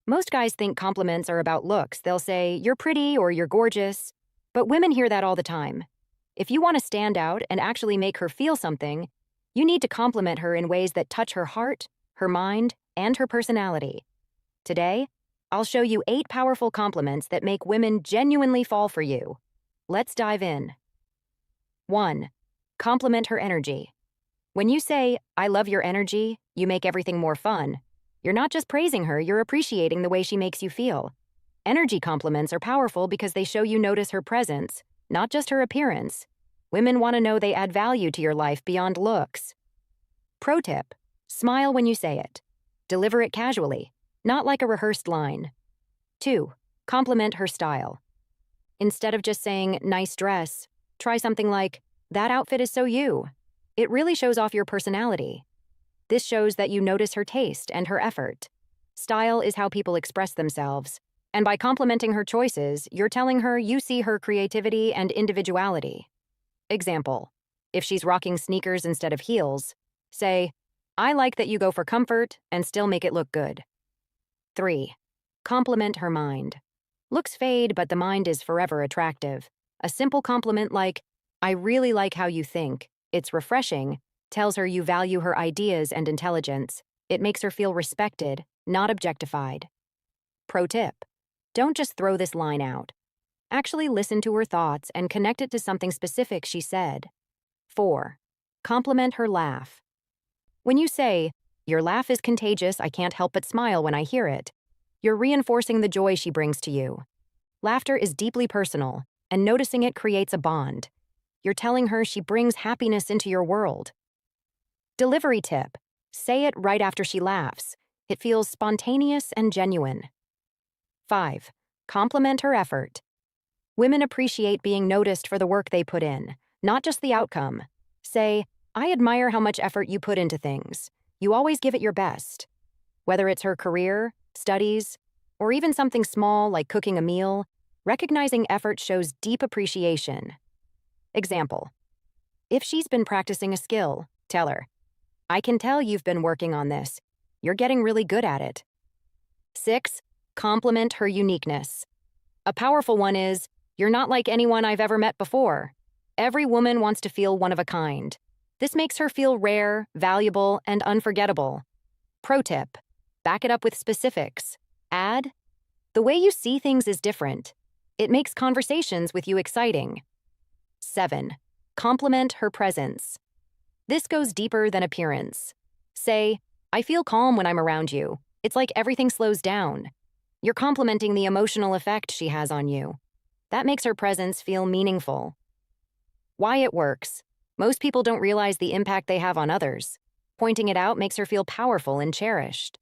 Most guys think compliments are about looks. They'll say, "You're pretty" or "You're gorgeous." But women hear that all the time. If you want to stand out and actually make her feel something, you need to compliment her in ways that touch her heart, her mind, and her personality. Today, I'll show you 8 powerful compliments that make women genuinely fall for you. Let's dive in. 1. Compliment her energy. When you say, "I love your energy," you make everything more fun. You're not just praising her, you're appreciating the way she makes you feel. Energy compliments are powerful because they show you notice her presence, not just her appearance. Women want to know they add value to your life beyond looks. Pro tip: smile when you say it. Deliver it casually, not like a rehearsed line. 2. Compliment her style. Instead of just saying, "Nice dress," try something like, "That outfit is so you." It really shows off your personality. This shows that you notice her taste and her effort. Style is how people express themselves, and by complimenting her choices, you're telling her you see her creativity and individuality. Example: if she's rocking sneakers instead of heels, say, "I like that you go for comfort and still make it look good." 3. Compliment her mind. Looks fade, but the mind is forever attractive. A simple compliment like, "I really like how you think. It's refreshing," tells her you value her ideas and intelligence. It makes her feel respected, not objectified. Pro tip: don't just throw this line out. Actually listen to her thoughts and connect it to something specific she said. 4. Compliment her laugh. When you say, "Your laugh is contagious, I can't help but smile when I hear it," you're reinforcing the joy she brings to you. Laughter is deeply personal, and noticing it creates a bond. You're telling her she brings happiness into your world. Delivery tip: say it right after she laughs. It feels spontaneous and genuine. 5. Compliment her effort. Women appreciate being noticed for the work they put in, not just the outcome. Say, "I admire how much effort you put into things. You always give it your best." Whether it's her career, studies, or even something small like cooking a meal, recognizing effort shows deep appreciation. Example: if she's been practicing a skill, tell her, "I can tell you've been working on this. You're getting really good at it." 6. Compliment her uniqueness. A powerful one is, "You're not like anyone I've ever met before." Every woman wants to feel one of a kind. This makes her feel rare, valuable, and unforgettable. Pro tip: back it up with specifics. Add, "The way you see things is different." It makes conversations with you exciting. 7. Compliment her presence. This goes deeper than appearance. Say, "I feel calm when I'm around you. It's like everything slows down." You're complimenting the emotional effect she has on you. That makes her presence feel meaningful. Why it works: most people don't realize the impact they have on others. Pointing it out makes her feel powerful and cherished.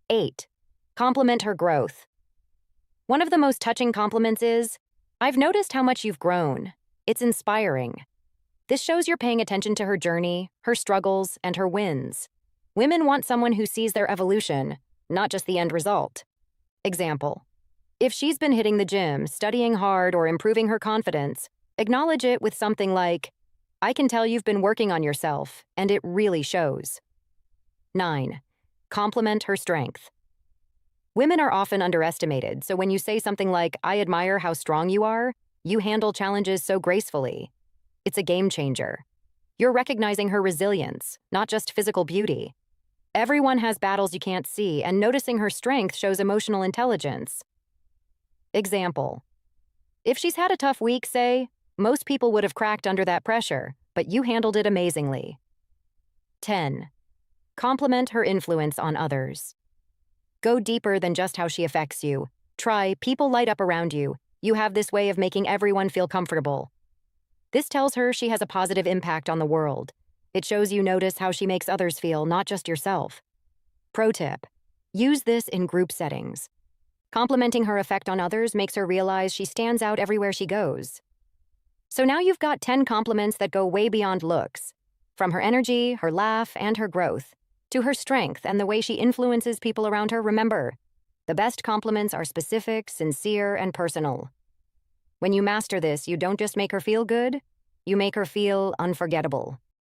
8. Compliment her growth. One of the most touching compliments is, "I've noticed how much you've grown." It's inspiring. This shows you're paying attention to her journey, her struggles, and her wins. Women want someone who sees their evolution, not just the end result. Example: if she's been hitting the gym, studying hard, or improving her confidence, acknowledge it with something like, "I can tell you've been working on yourself, and it really shows." 9. Compliment her strength. Women are often underestimated, so when you say something like, "I admire how strong you are," you handle challenges so gracefully. It's a game changer. You're recognizing her resilience, not just physical beauty. Everyone has battles you can't see, and noticing her strength shows emotional intelligence. Example: if she's had a tough week, say, "Most people would have cracked under that pressure, but you handled it amazingly." 10. Compliment her influence on others. Go deeper than just how she affects you. Try, "People light up around you. You have this way of making everyone feel comfortable." This tells her she has a positive impact on the world. It shows you notice how she makes others feel, not just yourself. Pro tip: use this in group settings. Complimenting her effect on others makes her realize she stands out everywhere she goes. So now you've got 10 compliments that go way beyond looks. From her energy, her laugh, and her growth, to her strength and the way she influences people around her, remember, the best compliments are specific, sincere, and personal. When you master this, you don't just make her feel good, you make her feel unforgettable.